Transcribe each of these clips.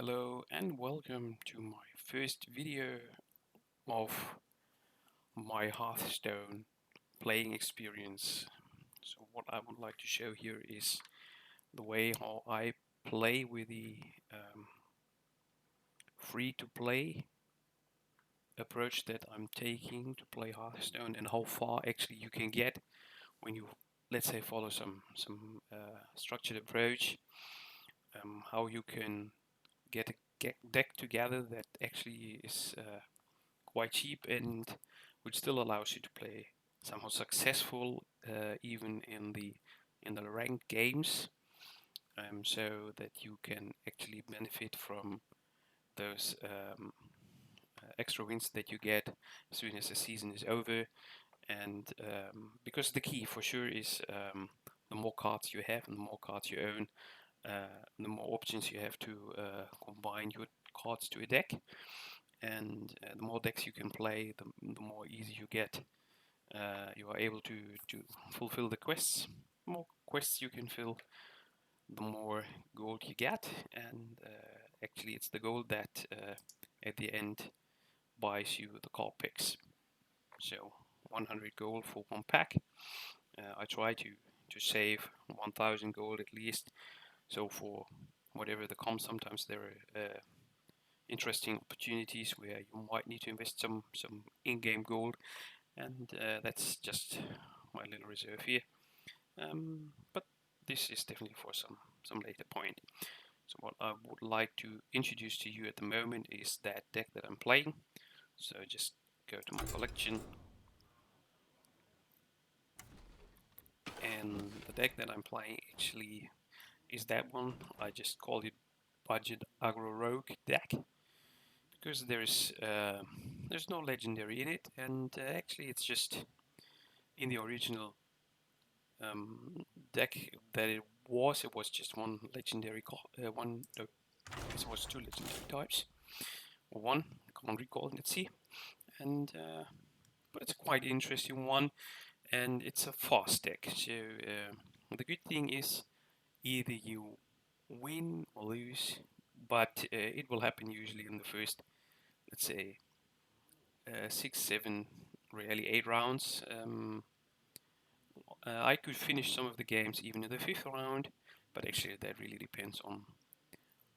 Hello and welcome to my first video of my Hearthstone playing experience. So what I would like to show here is the way how I play with the free-to-play approach that I'm taking to play Hearthstone, and how far actually you can get when you, let's say, follow some structured approach. How you can get a deck together that actually is quite cheap and which still allows you to play somehow successful even in the ranked games, so that you can actually benefit from those extra wins that you get as soon as the season is over. And because the key for sure is the more cards you have and the more cards you own, the more options you have to combine your cards to a deck, and the more decks you can play, the more easy you get. You are able to fulfill the quests. The more quests you can fill, the more gold you get, and actually it's the gold that at the end buys you the card picks. So 100 gold for one pack. I try to save 1000 gold at least. So for whatever the comes, sometimes there are interesting opportunities where you might need to invest some in-game gold, and that's just my little reserve here. But this is definitely for some later point. So what I would like to introduce to you at the moment is that deck that I'm playing. So just go to my collection, and the deck that I'm playing actually is that one. I just called it Budget Aggro Rogue Deck because there's no legendary in it, and actually it's just in the original deck that it was just one legendary one. No, it was two legendary types, or one. I can't recall. Let's see. And but it's a quite interesting one, and it's a fast deck. So the good thing is either you win or lose, but it will happen usually in the first, let's say, 6, 7, rarely 8 rounds. I could finish some of the games even in the 5th round, but actually that really depends on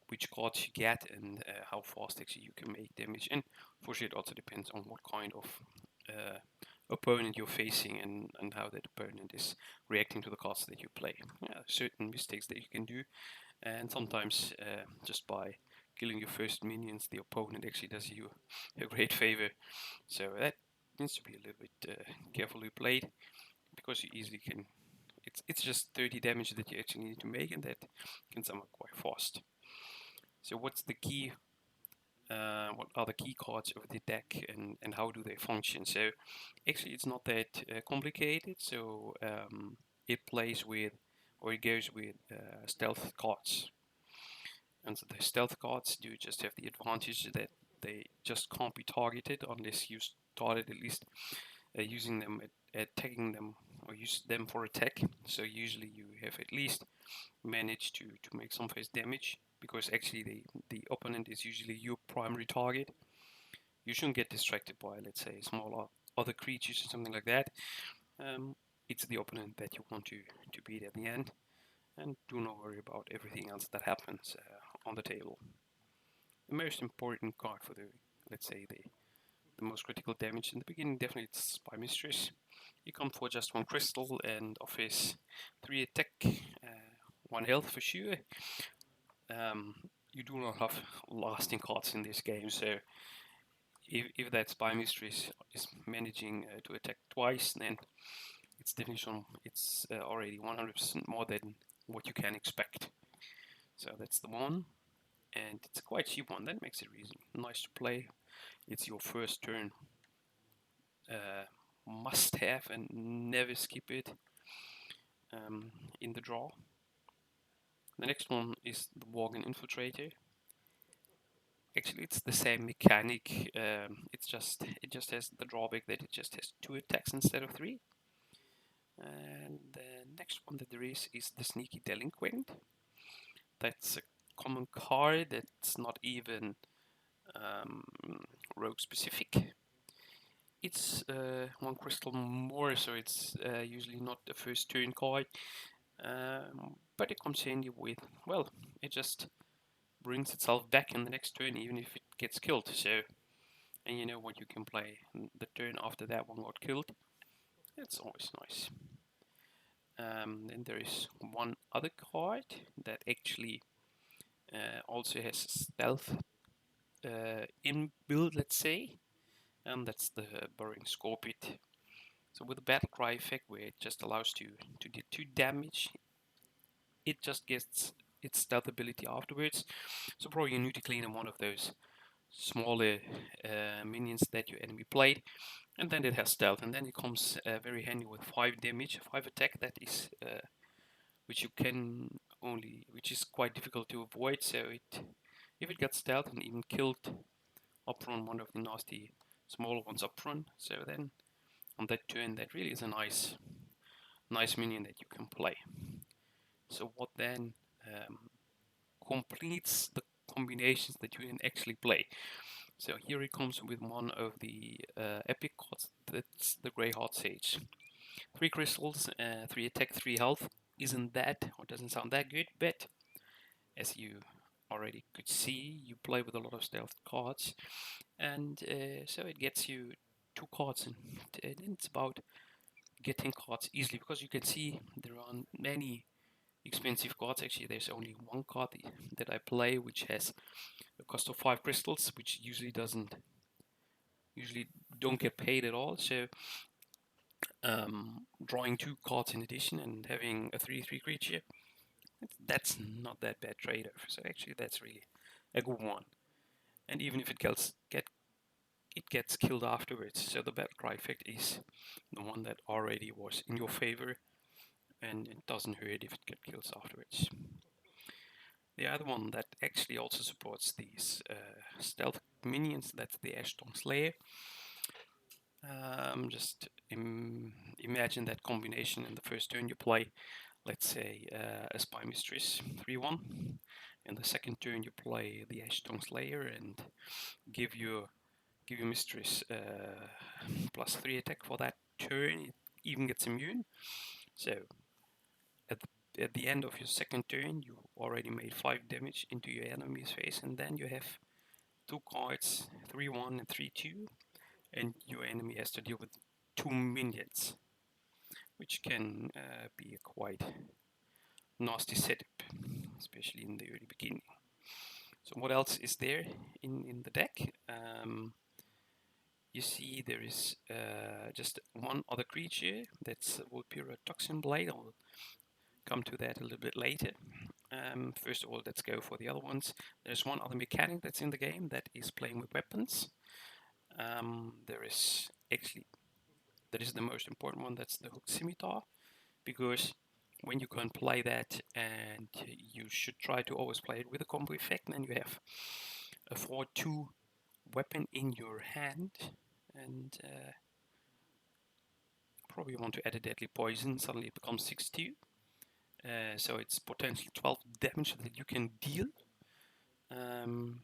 which cards you get and how fast actually you can make damage. And for sure it also depends on what kind of opponent you're facing and how that opponent is reacting to the cards that you play. Certain mistakes that you can do, and sometimes just by killing your first minions, the opponent actually does you a great favor. So that needs to be a little bit carefully played, because you easily can. It's just 30 damage that you actually need to make, and that can sum up quite fast. So what's the key? What are the key cards of the deck, and how do they function? So actually it's not that complicated. So it plays with, or it goes with stealth cards. And so the stealth cards do just have the advantage that they just can't be targeted unless you started at least using them attacking them, or use them for attack. So usually you have at least managed to make some face damage, because actually the opponent is usually your primary target. You shouldn't get distracted by, let's say, smaller other creatures or something like that. It's the opponent that you want to beat at the end, and do not worry about everything else that happens on the table. The most important card for the, let's say, the most critical damage in the beginning, definitely it's Spymistress. You come for just 1 crystal and offers 3 attack, 1 health for sure. You do not have lasting cards in this game, so if that Spymistress is managing to attack twice, then it's definitely it's already 100% more than what you can expect. So that's the one, and it's a quite cheap one. That makes it really nice to play. It's your first turn. Must have and never skip it in the draw. The next one is the Worgen Infiltrator. Actually, it's the same mechanic. It just has the drawback that it just has 2 attacks instead of 3. And the next one that there is the Sneaky Delinquent. That's a common card that's not even rogue specific. It's 1 crystal more, so it's usually not the first turn card. But it comes handy with, well, it just brings itself back in the next turn, even if it gets killed. So, and you know what you can play the turn after that one got killed. It's always nice. Then there is one other card that actually also has stealth inbuilt, let's say, and that's the Burrowing Scorpio. So with the battle cry effect, where it just allows you to do 2 damage, it just gets its stealth ability afterwards. So probably you need to clean in one of those smaller minions that your enemy played, and then it has stealth, and then it comes very handy with 5 damage, 5 attack. That is which you can only, which is quite difficult to avoid. So if it gets stealth and even killed up front one of the nasty smaller ones up front, so then on that turn that really is a nice minion that you can play. So what then completes the combinations that you can actually play. So here it comes with one of the epic cards, that's the Grey Heart Sage. 3 crystals, 3 attack, 3 health. Isn't that, or doesn't sound that good, but as you already could see, you play with a lot of stealth cards, and so it gets you 2 cards, and it's about getting cards easily, because you can see there are many expensive cards. Actually, there's only one card that I play which has a cost of 5 crystals, which usually don't get paid at all. So drawing 2 cards in addition and having a 3/3 creature, that's not that bad trade-off. So actually that's really a good one. And even if it gets killed afterwards, so the battle cry effect is the one that already was in your favor, and it doesn't hurt if it gets killed afterwards. The other one that actually also supports these stealth minions, that's the Ashton Slayer. Just imagine that combination. In the first turn you play, let's say, a Spymistress 3/1. In the second turn you play the Ashton Slayer and give your mistress +3 attack for that turn. It even gets immune. So at the end of your second turn, you already made 5 damage into your enemy's face, and then you have 2 cards, 3/1 and 3/2, and your enemy has to deal with 2 minions, which can be a quite nasty setup, especially in the early beginning. So what else is there in the deck? You see there is just one other creature, that's Vulpera Toxinblade. I'll come to that a little bit later. First of all, let's go for the other ones. There's one other mechanic that's in the game that is playing with weapons. There is the most important one, that's the Hooked Scimitar, because when you can play that, and you should try to always play it with a combo effect, then you have a 4/2 weapon in your hand, and probably want to add a deadly poison. Suddenly it becomes 6/2. So it's potentially 12 damage that you can deal, and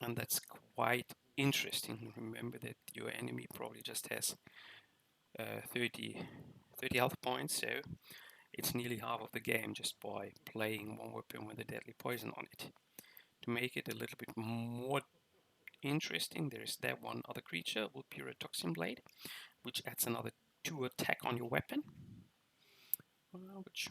that's quite interesting. Remember that your enemy probably just has 30 health points, so it's nearly half of the game just by playing one weapon with a deadly poison on it. To make it a little bit more interesting, there is that one other creature, Vulpera Toxinblade, which adds another 2 attack on your weapon, which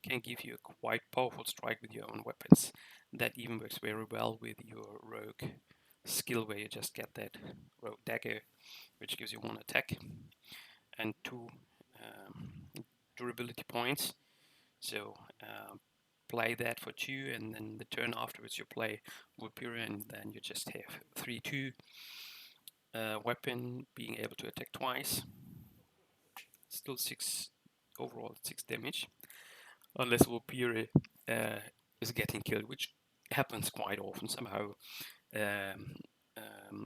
can give you a quite powerful strike with your own weapons. That even works very well with your rogue skill, where you just get that rogue dagger, which gives you 1 attack and 2 durability points. So play that for 2, and then the turn afterwards you play Vulpera, and then you just have 3/2 weapon being able to attack twice. Still 6 overall, 6 damage, unless Vulpera is getting killed, which happens quite often. Somehow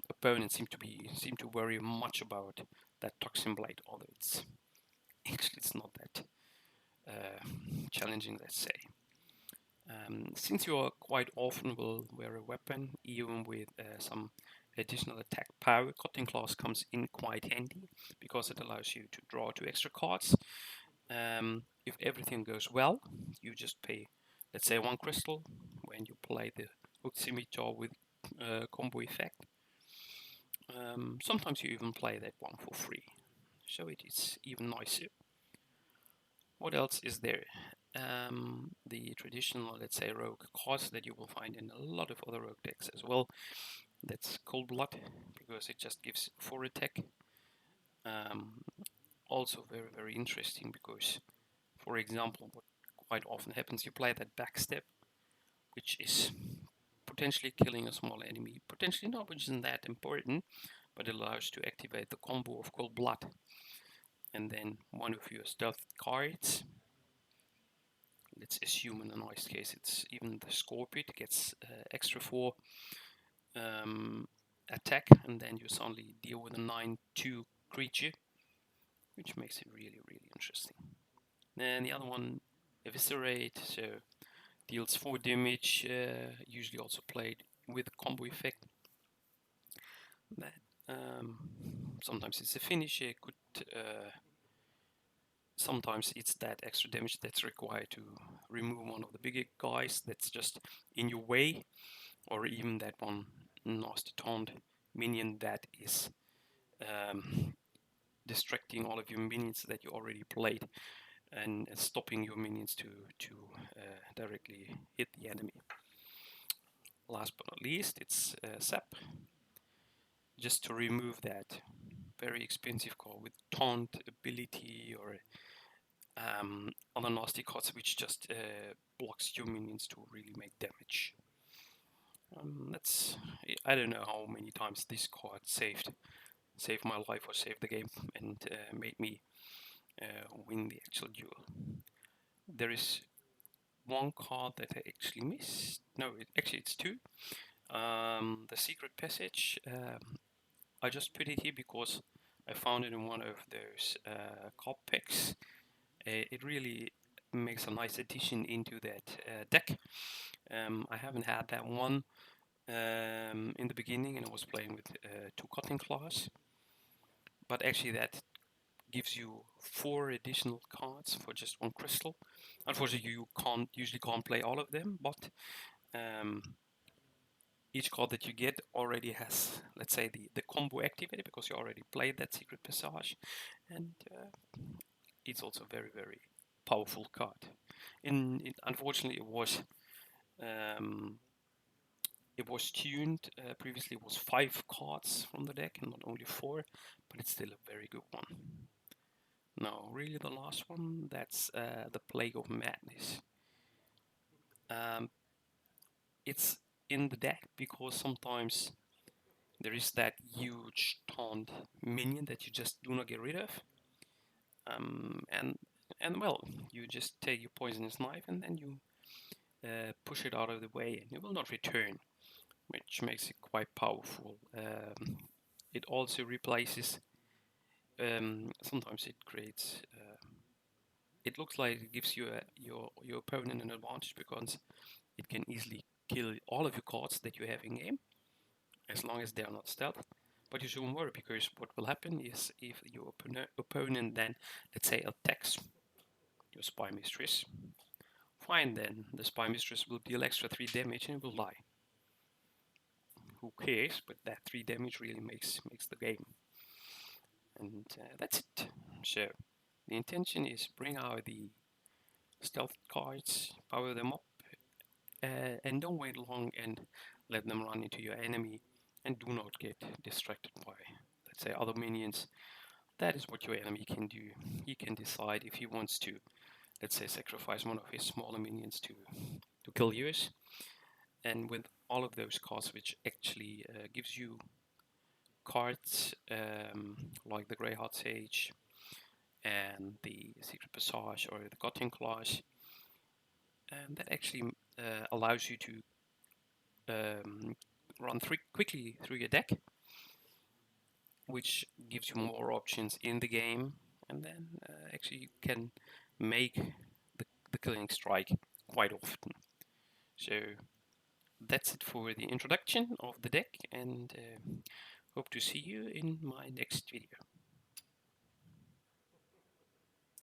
opponents seem to worry much about that Toxinblade, although it's not that challenging, let's say. Since you are quite often will wear a weapon, even with some additional attack power, Cutting Class comes in quite handy because it allows you to draw 2 extra cards. If everything goes well, you just pay, let's say, 1 crystal when you play the Hooked Scimitar with combo effect. Sometimes you even play that one for free, so it is even nicer. What else is there? The traditional, let's say, rogue cards that you will find in a lot of other rogue decks as well. That's Cold Blood, because it just gives 4 attack. Also very, very interesting because, for example, what quite often happens, you play that backstep, which is potentially killing a small enemy. Potentially not, which isn't that important, but it allows you to activate the combo of Cold Blood. And then one of your stealth cards, let's assume in a nice case it's even the Scorpio, it gets extra 4 attack, and then you suddenly deal with a 9/2 creature, which makes it really, really interesting. Then the other one, Eviscerate, so deals 4 damage, usually also played with combo effect. That sometimes it's a finisher, it could sometimes it's that extra damage that's required to remove one of the bigger guys that's just in your way, or even that one nasty taunt minion that is distracting all of your minions that you already played and stopping your minions to directly hit the enemy. Last but not least, it's Sap, just to remove that very expensive card with taunt ability or other nasty cards which just blocks your minions to really make damage. I don't know how many times this card saved my life or saved the game and made me win the actual duel. There is one card that I actually missed. No, actually it's 2. The Secret Passage. I just put it here because I found it in one of those card packs. It really makes a nice addition into that deck. I haven't had that one in the beginning, and I was playing with 2 Cutting Claws. But actually that gives you 4 additional cards for just 1 crystal. Unfortunately, you usually can't play all of them, but each card that you get already has, let's say, the combo activated because you already played that Secret Passage, and it's also a very, very powerful card. Unfortunately, it was tuned. Previously, it was 5 cards from the deck and not only 4, but it's still a very good one. Now, really, the last one, that's the Plague of Madness. It's in the deck because sometimes there is that huge taunt minion that you just do not get rid of. And well, you just take your poisonous knife and then you push it out of the way and it will not return, which makes it quite powerful. It also replaces, sometimes it creates, it looks like it gives you your opponent an advantage because it can easily kill all of your cards that you have in game, as long as they are not stealth. But you shouldn't worry, because what will happen is if your opponent then, let's say, attacks your Spymistress, fine, then the Spymistress will deal extra 3 damage and it will die. Who cares? But that 3 damage really makes the game. And that's it. So the intention is bring out the stealth cards, power them up, and don't wait long and let them run into your enemy, and do not get distracted by, let's say, other minions. That is what your enemy can do. He can decide if he wants to, let's say, sacrifice one of his smaller minions to kill yours. And with all of those cards, which actually gives you cards like the Greyheart Sage and the Secret Passage or the Cutting Claws, that actually allows you to run quickly through your deck, which gives you more options in the game, and then actually you can make the killing strike quite often. So that's it for the introduction of the deck, and hope to see you in my next video.